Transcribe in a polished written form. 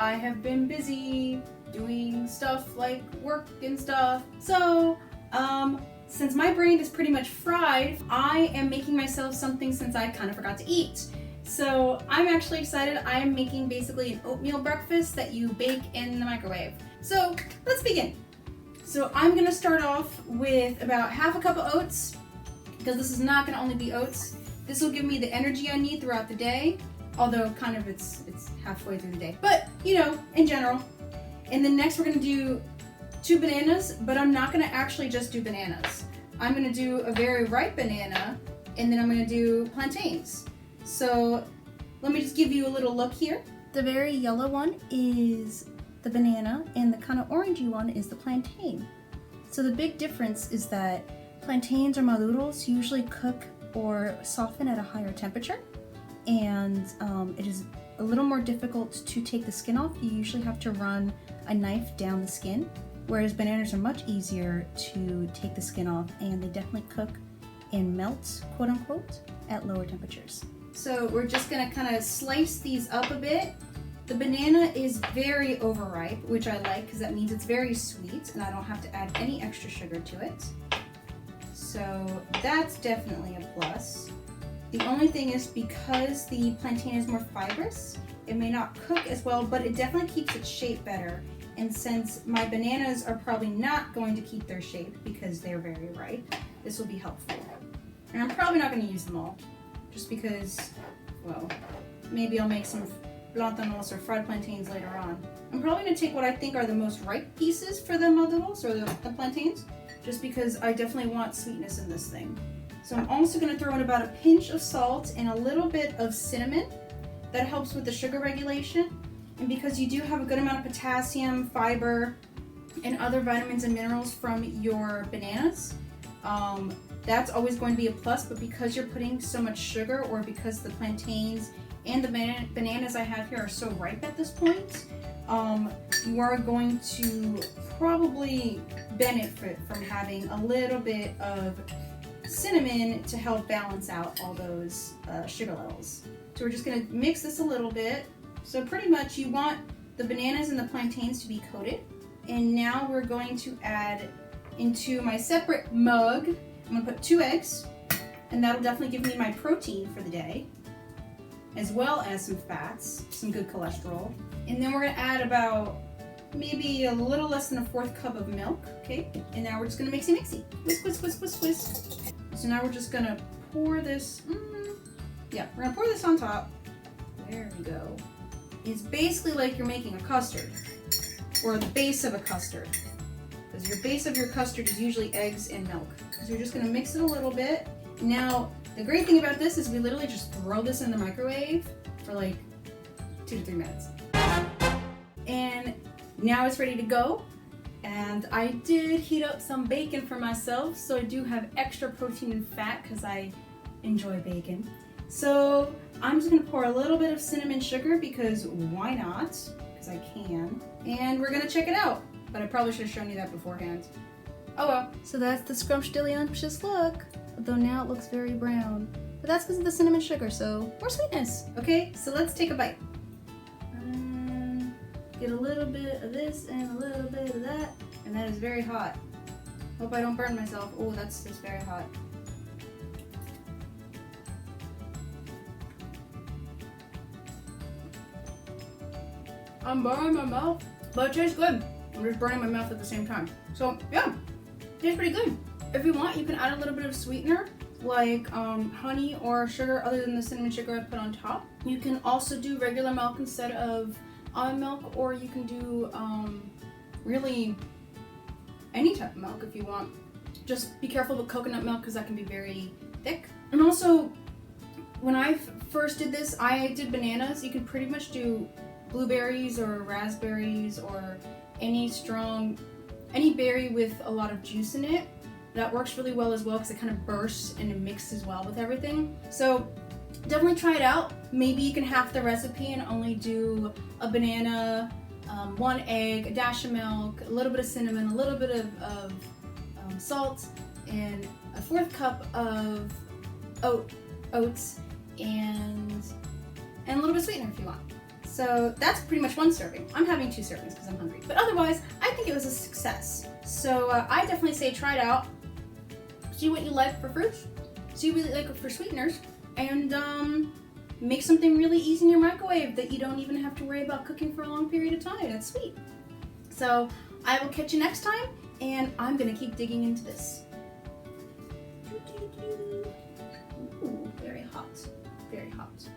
I have been busy doing stuff like work and stuff. So, since my brain is pretty much fried, I am making myself something since I kind of forgot to eat. So I'm actually excited. I am making basically an oatmeal breakfast that you bake in the microwave. So let's begin. So I'm gonna start off with about half a cup of oats, because this is not gonna only be oats. This will give me the energy I need throughout the day, although kind of it's halfway through the day, but you know, in general. And then next we're gonna do 2 bananas, but I'm not gonna actually just do bananas. I'm gonna do a very ripe banana, and then I'm gonna do plantains. So let me just give you a little look here. The very yellow one is the banana, and the kind of orangey one is the plantain. So the big difference is that plantains or maduros usually cook or soften at a higher temperature, and it is a little more difficult to take the skin off. You usually have to run a knife down the skin, whereas bananas are much easier to take the skin off, and they definitely cook and melt, quote unquote, at lower temperatures. So we're just gonna kind of slice these up a bit. The banana is very overripe, which I like because that means it's very sweet and I don't have to add any extra sugar to it. So that's definitely a plus. The only thing is, because the plantain is more fibrous, it may not cook as well, but it definitely keeps its shape better. And since my bananas are probably not going to keep their shape because they're very ripe, this will be helpful. And I'm probably not going to use them all, just because, well, maybe I'll make some plantanos or fried plantains later on. I'm probably going to take what I think are the most ripe pieces for the maduros or the plantains, just because I definitely want sweetness in this thing. So I'm also going to throw in about a pinch of salt and a little bit of cinnamon. That helps with the sugar regulation. And because you do have a good amount of potassium, fiber, and other vitamins and minerals from your bananas, that's always going to be a plus. But because you're putting so much sugar, or because the plantains and the bananas I have here are so ripe at this point, you are going to probably benefit from having a little bit of cinnamon to help balance out all those sugar levels. So we're just going to mix this a little bit. So pretty much you want the bananas and the plantains to be coated. And now we're going to add into my separate mug, I'm going to put 2 eggs, and that'll definitely give me my protein for the day, as well as some fats, some good cholesterol. And then we're going to add about maybe a little less than a 1/4 cup of milk, okay? And now we're just going to mixy. Whisk, whisk, whisk, whisk, whisk. So now we're just going to pour this, we're going to pour this on top. There we go. It's basically like you're making a custard, or the base of a custard, because your base of your custard is usually eggs and milk. So you're just going to mix it a little bit. Now, the great thing about this is we literally just throw this in the microwave for like 2 to 3 minutes. And now it's ready to go. And I did heat up some bacon for myself, so I do have extra protein and fat because I enjoy bacon. So I'm just going to pour a little bit of cinnamon sugar, because why not? Because I can. And we're going to check it out. But I probably should have shown you that beforehand. Oh well. So that's the scrumptious look. Although now it looks very brown. But that's because of the cinnamon sugar, so more sweetness. Okay, so let's take a bite. Get a little bit of this and a little bit of that. And that is very hot. Hope I don't burn myself. Oh, that's very hot. I'm burning my mouth, but it tastes good. I'm just burning my mouth at the same time. So yeah, it tastes pretty good. If you want, you can add a little bit of sweetener, like honey or sugar, other than the cinnamon sugar I put on top. You can also do regular milk instead of almond milk, or you can do really any type of milk if you want. Just be careful with coconut milk, because that can be very thick. And also, when I first did this, I did bananas. You can pretty much do blueberries or raspberries or any berry with a lot of juice in it. That works really well as well, because it kind of bursts and it mixes well with everything. So definitely try it out. Maybe you can half the recipe and only do a banana, 1 egg, a dash of milk, a little bit of cinnamon, a little bit of salt, and a 1/4 cup of oats, and a little bit of sweetener if you want. So that's pretty much 1 serving. I'm having 2 servings because I'm hungry. But otherwise, I think it was a success. So I definitely say try it out. See what you like for fruits. See what you like for sweeteners. And make something really easy in your microwave that you don't even have to worry about cooking for a long period of time. That's sweet. So I will catch you next time, and I'm gonna keep digging into this. Ooh, very hot, very hot.